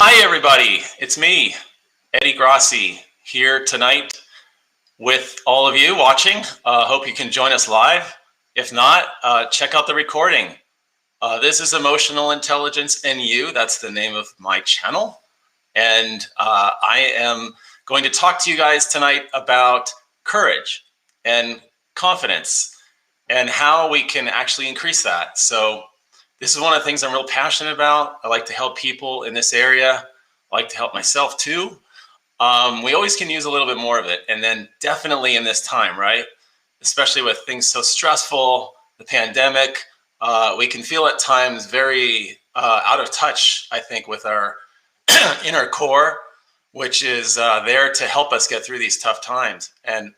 Hi, everybody. It's me, Eddie Grassi, here tonight with all of you watching. Hope you can join us live. If not, check out the recording. This is Emotional Intelligence in You. That's the name of my channel. And I am going to talk to you guys tonight about courage and confidence and how we can actually increase that. So this is one of the things I'm real passionate about. I like to help people in this area. I like to help myself too. We always can use a little bit more of it. And then definitely in this time, right? Especially with things so stressful, the pandemic, we can feel at times very out of touch, I think, with our inner core, which is there to help us get through these tough times and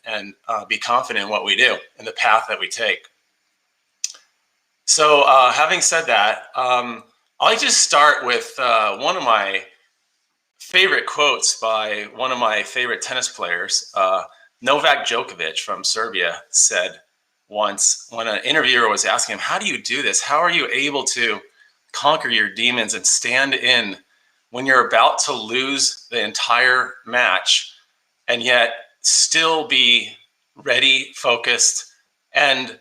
be confident in what we do and the path that we take. So having said that, I'll just start with one of my favorite quotes by one of my favorite tennis players. Novak Djokovic from Serbia said once when an interviewer was asking him, how do you do this? How are you able to conquer your demons and stand in when you're about to lose the entire match and yet still be ready, focused, and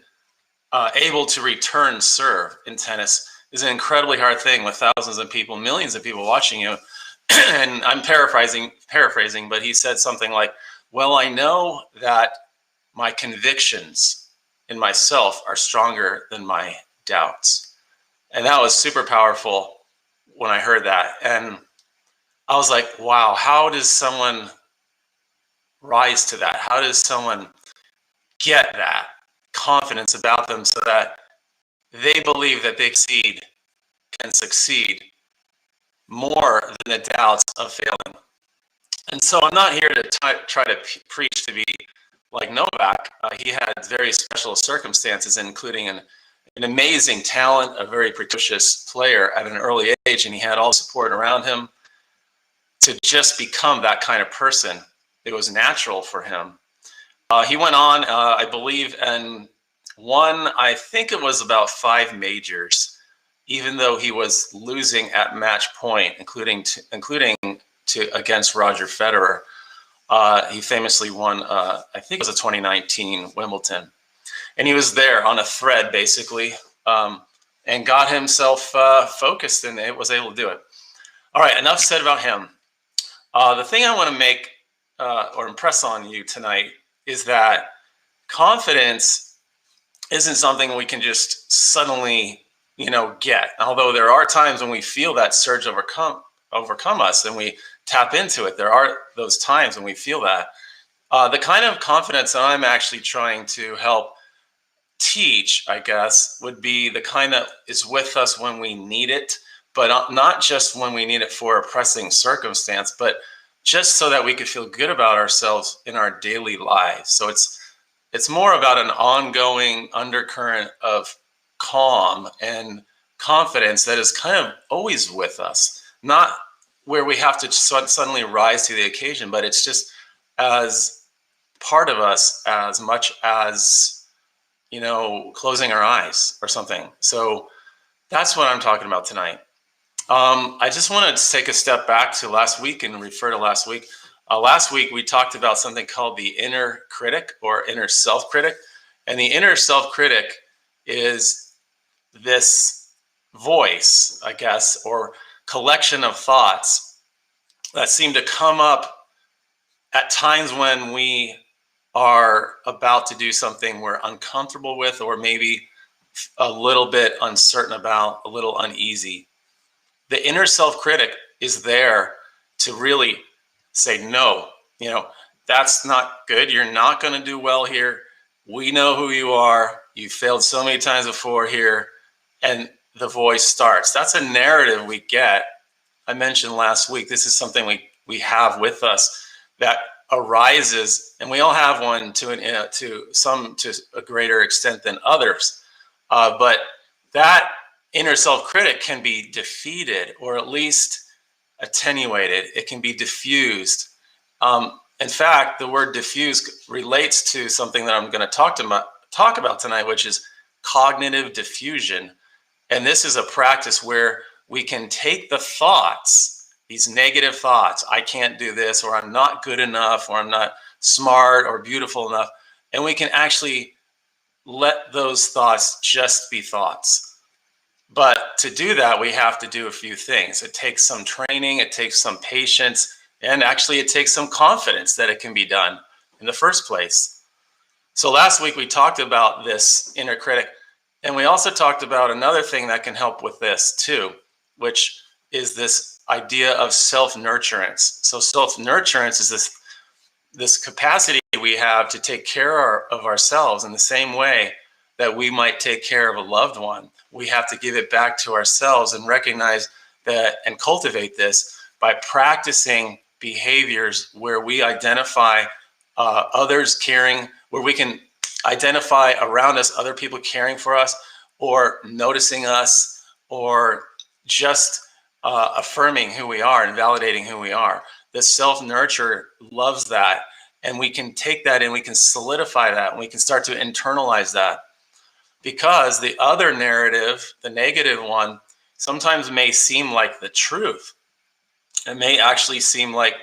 able to return serve in tennis is an incredibly hard thing with thousands of people, millions of people watching you. And I'm paraphrasing, but he said something like, well, I know that my convictions in myself are stronger than my doubts. And that was super powerful when I heard that. And I was like, wow, how does someone rise to that? How does someone get that confidence about them so that they believe that they can succeed more than the doubts of failing? And so I'm not here to try to preach to be like Novak. He had very special circumstances, including an amazing talent, a very precocious player at an early age, and he had all the support around him to just become that kind of person. It was natural for him. He went on, I believe, and won, I think it was about 5 majors, even though he was losing at match point, including against Roger Federer. He famously won, I think it was a 2019 Wimbledon. And he was there on a thread, basically, and got himself focused and was able to do it. All right, enough said about him. The thing I want to make or impress on you tonight is that confidence isn't something we can just suddenly, get. Although there are times when we feel that surge overcome us and we tap into it. There are those times when we feel that. The kind of confidence that I'm actually trying to help teach, I guess, would be the kind that is with us when we need it, but not just when we need it for a pressing circumstance, but just so that we could feel good about ourselves in our daily lives. So it's more about an ongoing undercurrent of calm and confidence that is kind of always with us, not where we have to suddenly rise to the occasion, but it's just as part of us as much as, closing our eyes or something. So that's what I'm talking about tonight. I just want to take a step back to last week and refer to last week. Last week, we talked about something called the inner critic or inner self-critic. And the inner self-critic is this voice, I guess, or collection of thoughts that seem to come up at times when we are about to do something we're uncomfortable with, or maybe a little bit uncertain about, a little uneasy. The inner self-critic is there to really say, no, that's not good. You're not going to do well here. We know who you are. You failed so many times before here. And the voice starts. That's a narrative we get. I mentioned last week, this is something we have with us that arises, and we all have one to a greater extent than others. But that inner self-critic can be defeated or at least attenuated. It can be diffused. In fact, the word diffuse relates to something that I'm going to talk about tonight, which is cognitive diffusion. And this is a practice where we can take the thoughts these negative thoughts. I can't do this, or I'm not good enough, or I'm not smart or beautiful enough. And we can actually let those thoughts just be thoughts. But to do that, we have to do a few things. It takes some training, it takes some patience, and actually it takes some confidence that it can be done in the first place. So last week we talked about this inner critic, and we also talked about another thing that can help with this too, which is this idea of self-nurturance. So self-nurturance is this capacity we have to take care of ourselves in the same way that we might take care of a loved one. We have to give it back to ourselves and recognize that and cultivate this by practicing behaviors where we identify others caring, where we can identify around us other people caring for us, or noticing us, or just affirming who we are and validating who we are. The self-nurture loves that, and we can take that and we can solidify that, and we can start to internalize that. Because the other narrative, the negative one, sometimes may seem like the truth. It may actually seem like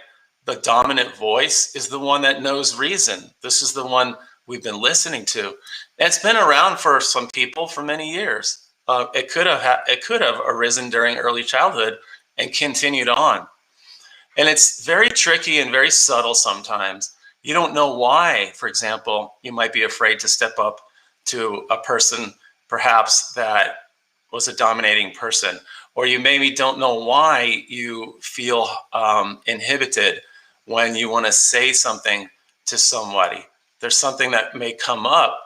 the dominant voice is the one that knows reason. This is the one we've been listening to. And it's been around for some people for many years. It could have arisen during early childhood and continued on. And it's very tricky and very subtle sometimes. You don't know why, for example, you might be afraid to step up to a person perhaps that was a dominating person, or you maybe don't know why you feel inhibited when you want to say something to somebody. There's something that may come up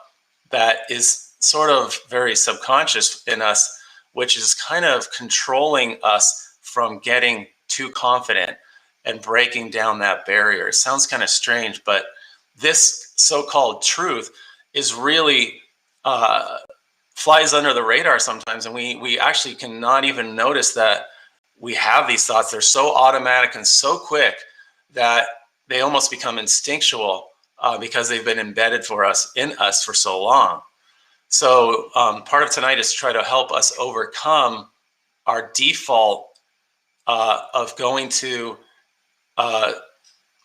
that is sort of very subconscious in us, which is kind of controlling us from getting too confident and breaking down that barrier. It sounds kind of strange, but this so-called truth is really flies under the radar sometimes, and we actually cannot even notice that we have these thoughts. They're so automatic and so quick that they almost become instinctual because they've been embedded in us for so long. So part of tonight is to try to help us overcome our default of going to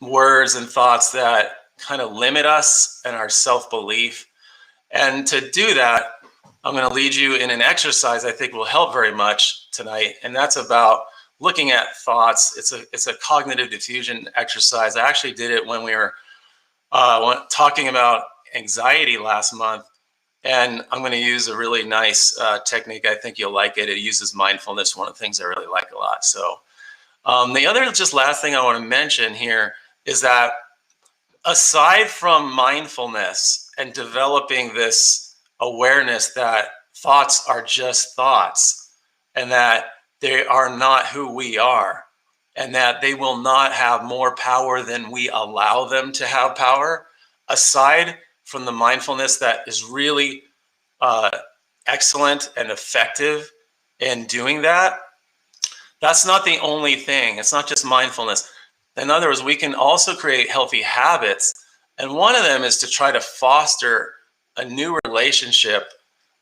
words and thoughts that kind of limit us and our self-belief. And to do that, I'm going to lead you in an exercise I think will help very much tonight. And that's about looking at thoughts. It's a cognitive diffusion exercise. I actually did it when we were talking about anxiety last month. And I'm going to use a really nice technique. I think you'll like it. It uses mindfulness, one of the things I really like a lot. So the other just last thing I want to mention here is that aside from mindfulness and developing this awareness that thoughts are just thoughts, and that they are not who we are, and that they will not have more power than we allow them to have power, aside from the mindfulness that is really excellent and effective in doing that, that's not the only thing. It's not just mindfulness. In other words, we can also create healthy habits. And one of them is to try to foster a new relationship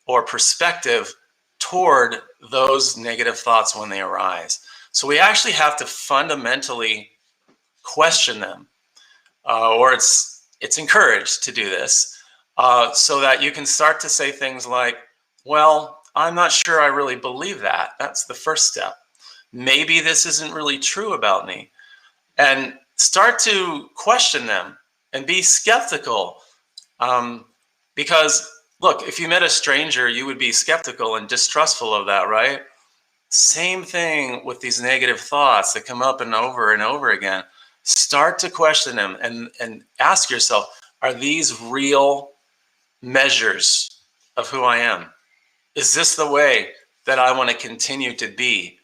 or perspective toward those negative thoughts when they arise. So we actually have to fundamentally question them, or it's encouraged to do this, so that you can start to say things like, well, I'm not sure I really believe that. That's the first step. Maybe this isn't really true about me. And start to question them and be skeptical. Because, look, if you met a stranger, you would be skeptical and distrustful of that, right? Same thing with these negative thoughts that come up and over again. Start to question them and ask yourself, are these real measures of who I am? Is this the way that I want to continue to be,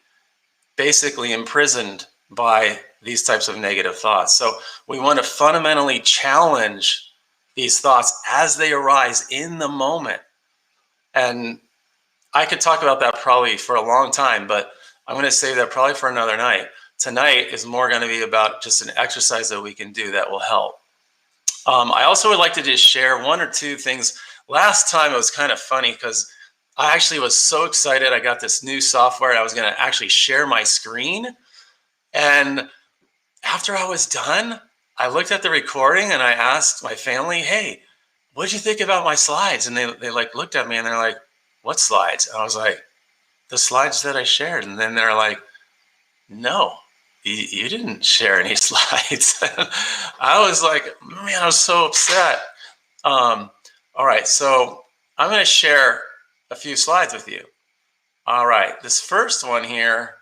basically imprisoned by these types of negative thoughts? So we want to fundamentally challenge these thoughts as they arise in the moment. And I could talk about that probably for a long time, but I'm going to save that probably for another night. Tonight is more going to be about just an exercise that we can do that will help. I also would like to just share one or two things. Last time it was kind of funny because I actually was so excited. I got this new software. I was going to actually share my screen. And after I was done, I looked at the recording and I asked my family, hey, what did you think about my slides? And they like looked at me and they're like, what slides? And I was like, the slides that I shared. And then they're like, no, you didn't share any slides. I was like, man, I was so upset. All right, so I'm going to share a few slides with you. All right, this first one here,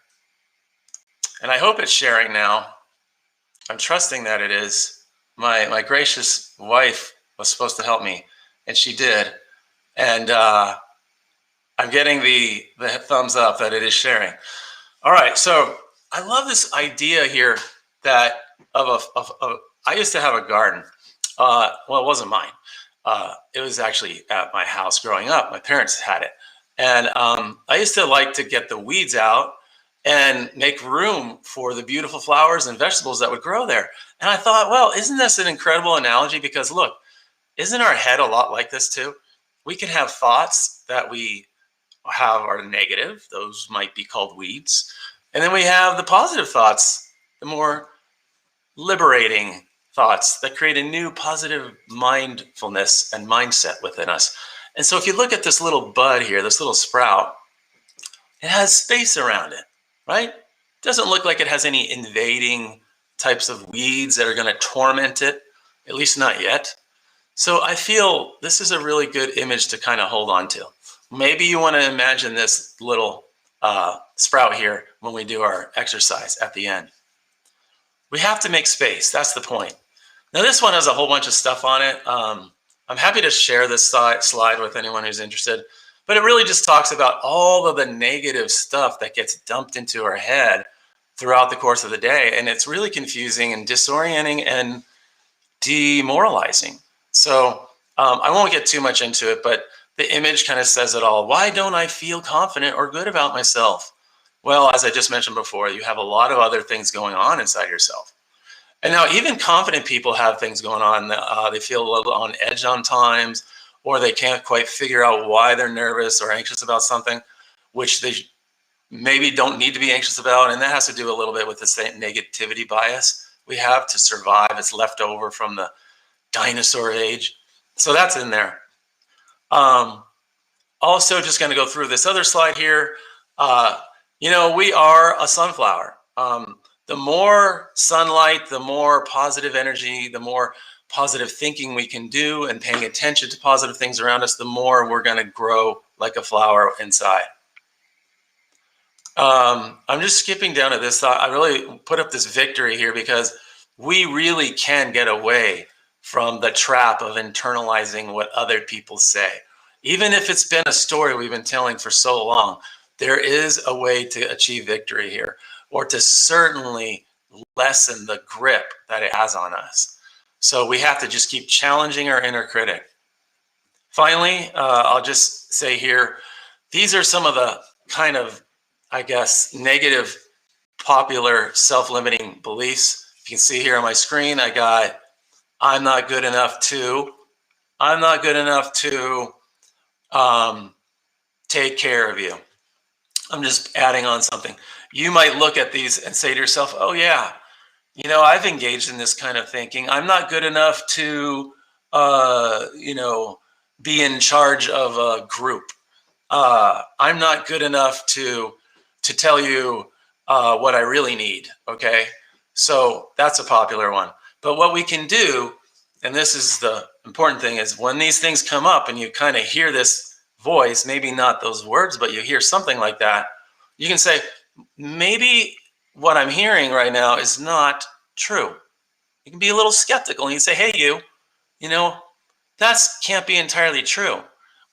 and I hope it's sharing now. I'm trusting that it is. My gracious wife was supposed to help me, and she did. And I'm getting the thumbs up that it is sharing. All right, so I love this idea here that I used to have a garden. Well, it wasn't mine. It was actually at my house growing up. My parents had it. And I used to like to get the weeds out and make room for the beautiful flowers and vegetables that would grow there. And I thought, well, isn't this an incredible analogy? Because look, isn't our head a lot like this too? We can have thoughts that we have are negative. Those might be called weeds. And then we have the positive thoughts, the more liberating thoughts that create a new positive mindfulness and mindset within us. And so if you look at this little bud here, this little sprout, it has space around it, right? It doesn't look like it has any invading types of weeds that are going to torment it, at least not yet. So I feel this is a really good image to kind of hold on to. Maybe you want to imagine this little sprout here when we do our exercise at the end. We have to make space. That's the point. Now this one has a whole bunch of stuff on it. I'm happy to share this slide with anyone who's interested, but it really just talks about all of the negative stuff that gets dumped into our head throughout the course of the day. And it's really confusing and disorienting and demoralizing. So I won't get too much into it, but the image kind of says it all. Why don't I feel confident or good about myself? Well, as I just mentioned before, you have a lot of other things going on inside yourself. And now even confident people have things going on. They feel a little on edge on times, or they can't quite figure out why they're nervous or anxious about something, which they maybe don't need to be anxious about. And that has to do a little bit with the same negativity bias we have to survive. It's left over from the dinosaur age. So that's in there. Also, just going to go through this other slide here. We are a sunflower. The more sunlight, the more positive energy, the more positive thinking we can do and paying attention to positive things around us, the more we're going to grow like a flower inside. I'm just skipping down to this thought. I really put up this victory here because we really can get away from the trap of internalizing what other people say. Even if it's been a story we've been telling for so long, there is a way to achieve victory here, or to certainly lessen the grip that it has on us. So we have to just keep challenging our inner critic. Finally, I'll just say here, these are some of the kind of, I guess, negative, popular self-limiting beliefs. You can see here on my screen, I got, I'm not good enough to take care of you. I'm just adding on something. You might look at these and say to yourself, oh yeah, I've engaged in this kind of thinking. I'm not good enough to, be in charge of a group. I'm not good enough to tell you what I really need, okay? So that's a popular one. But what we can do, and this is the important thing, is when these things come up and you kind of hear this voice, maybe not those words, but you hear something like that, you can say, maybe what I'm hearing right now is not true. You can be a little skeptical and you say, hey, that can't be entirely true.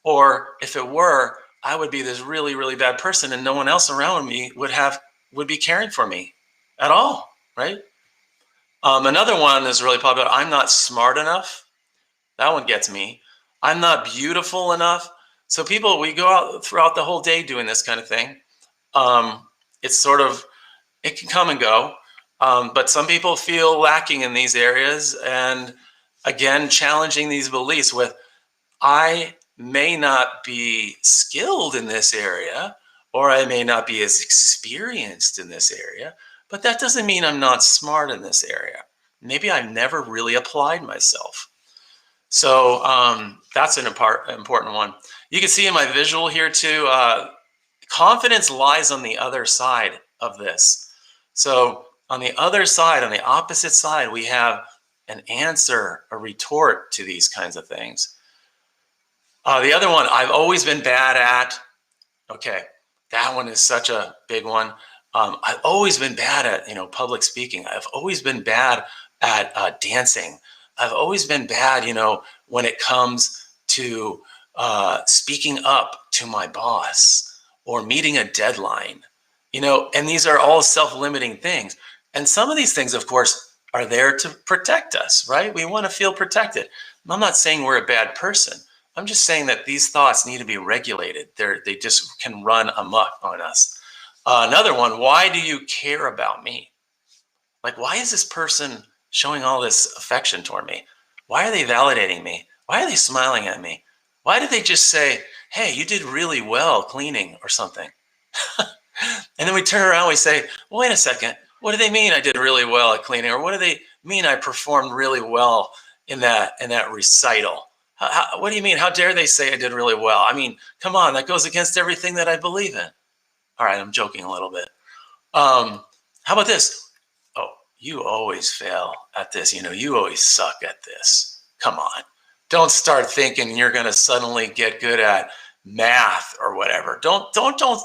Or if it were, I would be this really, really bad person and no one else around me would be caring for me at all, right? Another one is really popular. I'm not smart enough. That one gets me. I'm not beautiful enough. So people, we go out throughout the whole day doing this kind of thing. It can come and go. But some people feel lacking in these areas. And again, challenging these beliefs with, I may not be skilled in this area, or I may not be as experienced in this area, but that doesn't mean I'm not smart in this area. Maybe I've never really applied myself. So that's an important one. You can see in my visual here too, confidence lies on the other side of this. So on the other side, on the opposite side, we have an answer, a retort to these kinds of things. The other one, I've always been bad at. Okay, that one is such a big one. I've always been bad at, public speaking. I've always been bad at dancing. I've always been bad, when it comes to speaking up to my boss or meeting a deadline, and these are all self-limiting things. And some of these things, of course, are there to protect us, right? We want to feel protected. I'm not saying we're a bad person. I'm just saying that these thoughts need to be regulated. They just can run amok on us. Another one, why do you care about me? Like, why is this person showing all this affection toward me? Why are they validating me? Why are they smiling at me? Why did they just say, hey, you did really well cleaning or something? And then we turn around and we say, well, wait a second. What do they mean I did really well at cleaning? Or what do they mean I performed really well in that recital? What do you mean? How dare they say I did really well? I mean, come on, that goes against everything that I believe in. All right, I'm joking a little bit. How about this? Oh, you always fail at this. You always suck at this. Come on. Don't start thinking you're going to suddenly get good at math or whatever. Don't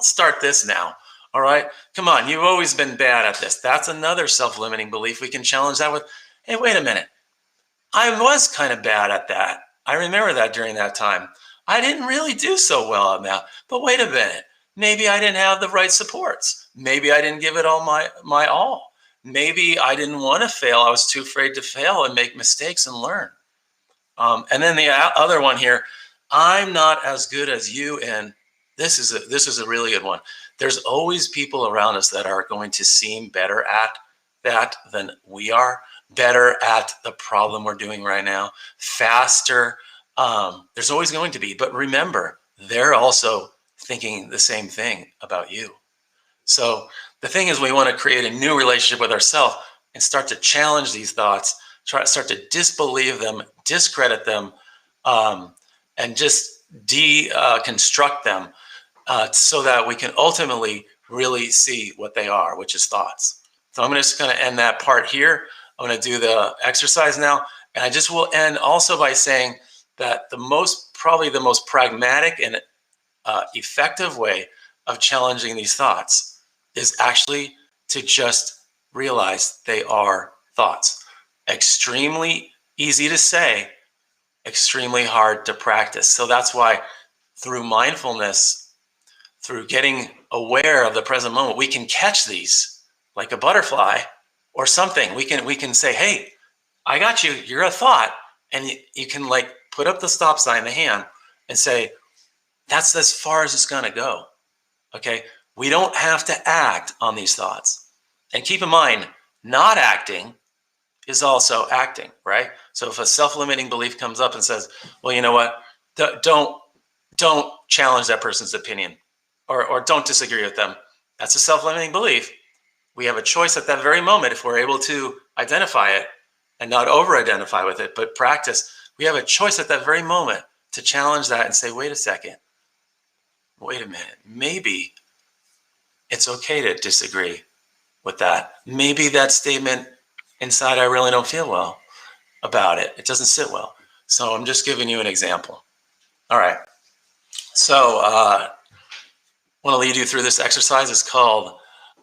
start this now. All right? Come on, you've always been bad at this. That's another self-limiting belief. We can challenge that with, hey, wait a minute. I was kind of bad at that. I remember that during that time. I didn't really do so well at math. But wait a minute. Maybe I didn't have the right supports. Maybe I didn't give it all my all. Maybe I didn't want to fail. I was too afraid to fail and make mistakes and learn. And then the other one here, I'm not as good as you. And this is a really good one. There's always people around us that are going to seem better at that than we are, better at the problem we're doing right now, faster. There's always going to be. But remember, they're also thinking the same thing about you. So the thing is, we want to create a new relationship with ourselves and start to challenge these thoughts, start to disbelieve them, discredit them, and just deconstruct them so that we can ultimately really see what they are, which is thoughts. So I'm just going to end that part here. I'm going to do the exercise now. And I just will end also by saying that probably the most pragmatic and effective way of challenging these thoughts is actually to just realize they are thoughts. Extremely easy to say, extremely hard to practice. So that's why through mindfulness, through getting aware of the present moment, we can catch these like a butterfly or something. We can say, hey, I got you. You're a thought. And you can like put up the stop sign, the hand, and say, that's as far as it's going to go. Okay. We don't have to act on these thoughts. And keep in mind, not acting is also acting, right? So if a self-limiting belief comes up and says, well, you know what? Don't challenge that person's opinion or don't disagree with them. That's a self-limiting belief. We have a choice at that very moment if we're able to identify it and not over-identify with it, but practice. We have a choice at that very moment to challenge that and say, wait a second. Wait a minute. Maybe it's okay to disagree with that. Maybe that statement inside, I really don't feel well about it. It doesn't sit well. So I'm just giving you an example. All right. So I want to lead you through this exercise. It's called,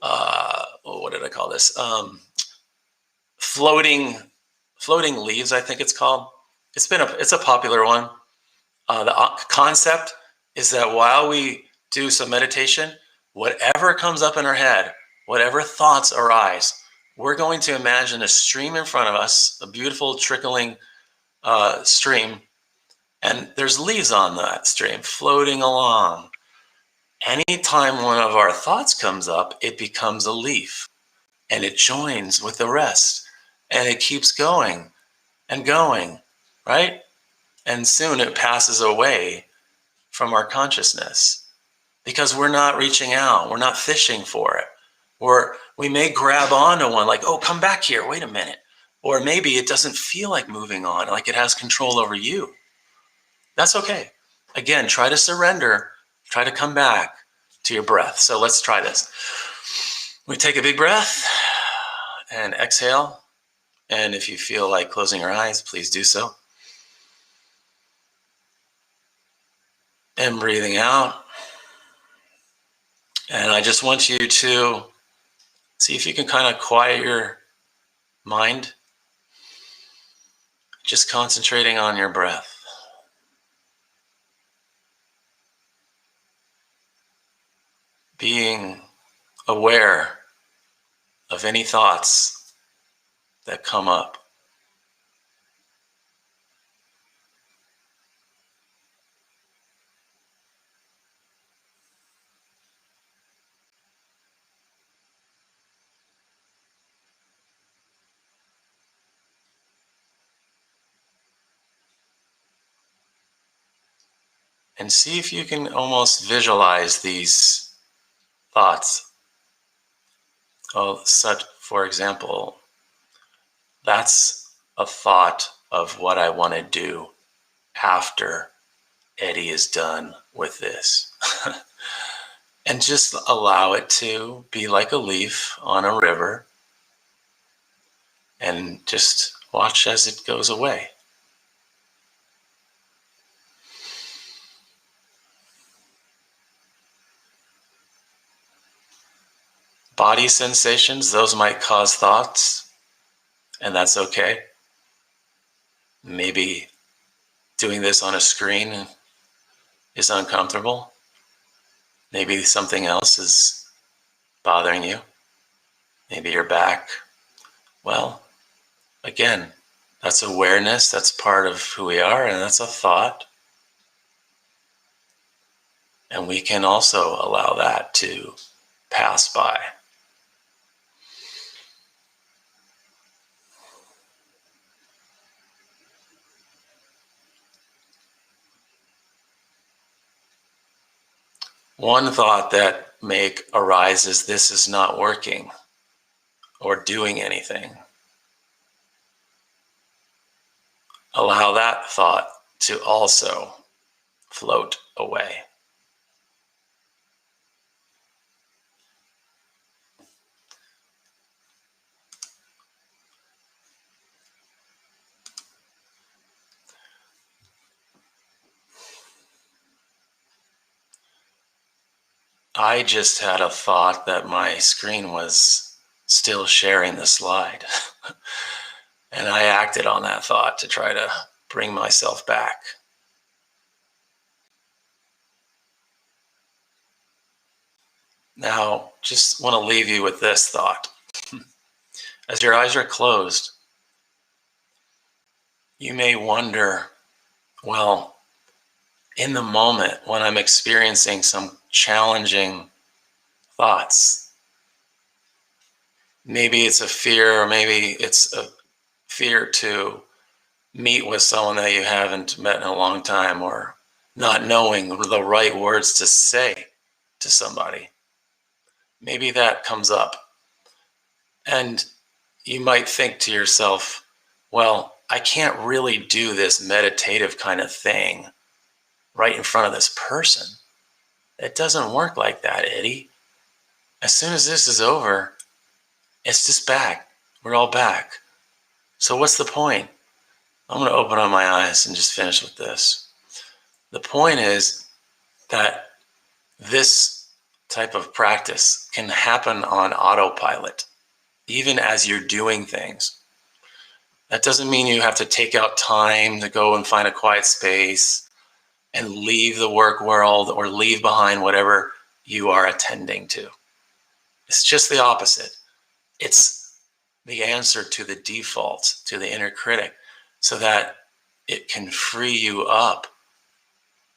what did I call this? Floating leaves, I think it's called. It's a popular one. The concept is that while we do some meditation, whatever comes up in our head, whatever thoughts arise, we're going to imagine a stream in front of us, a beautiful trickling stream, and there's leaves on that stream floating along. Anytime one of our thoughts comes up, it becomes a leaf, and it joins with the rest, and it keeps going and going, right? And soon it passes away from our consciousness because we're not reaching out. We're not fishing for it. We're We may grab onto one like, oh, come back here, wait a minute. Or maybe it doesn't feel like moving on, like it has control over you. That's okay. Again, try to surrender, try to come back to your breath. So let's try this. We take a big breath and exhale. And if you feel like closing your eyes, please do so. And breathing out. And I just want you to see if you can kind of quiet your mind, just concentrating on your breath. Being aware of any thoughts that come up. And see if you can almost visualize these thoughts. Oh, such, for example, that's a thought of what I want to do after Eddie is done with this. And just allow it to be like a leaf on a river and just watch as it goes away. Body sensations, those might cause thoughts, and that's okay. Maybe doing this on a screen is uncomfortable. Maybe something else is bothering you. Maybe your back. Well, again, that's awareness. That's part of who we are, and that's a thought. And we can also allow that to pass by. One thought that may arise is this is not working or doing anything. Allow that thought to also float away. I just had a thought that my screen was still sharing the slide. And I acted on that thought to try to bring myself back. Now, just want to leave you with this thought. As your eyes are closed, you may wonder, well, in the moment when I'm experiencing some challenging thoughts, maybe it's a fear, or maybe it's a fear to meet with someone that you haven't met in a long time, or not knowing the right words to say to somebody. Maybe that comes up. And you might think to yourself, well, I can't really do this meditative kind of thing right in front of this person. It doesn't work like that, Eddie. As soon as this is over, it's just back. We're all back. So what's the point? I'm going to open up my eyes and just finish with this. The point is that this type of practice can happen on autopilot, even as you're doing things. That doesn't mean you have to take out time to go and find a quiet space and leave the work world or leave behind whatever you are attending to. It's just the opposite. It's the answer to the default, to the inner critic, so that it can free you up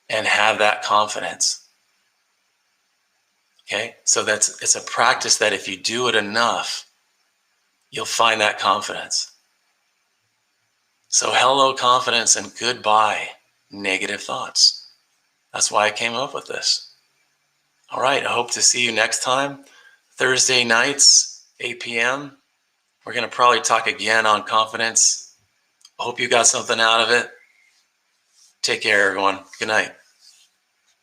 and have that confidence. Okay, so it's a practice that if you do it enough, you'll find that confidence. So hello, confidence, and goodbye, negative thoughts. That's why I came up with this. All right, I hope to see you next time. Thursday nights, 8 p.m. We're going to probably talk again on confidence. I hope you got something out of it. Take care, everyone. Good night.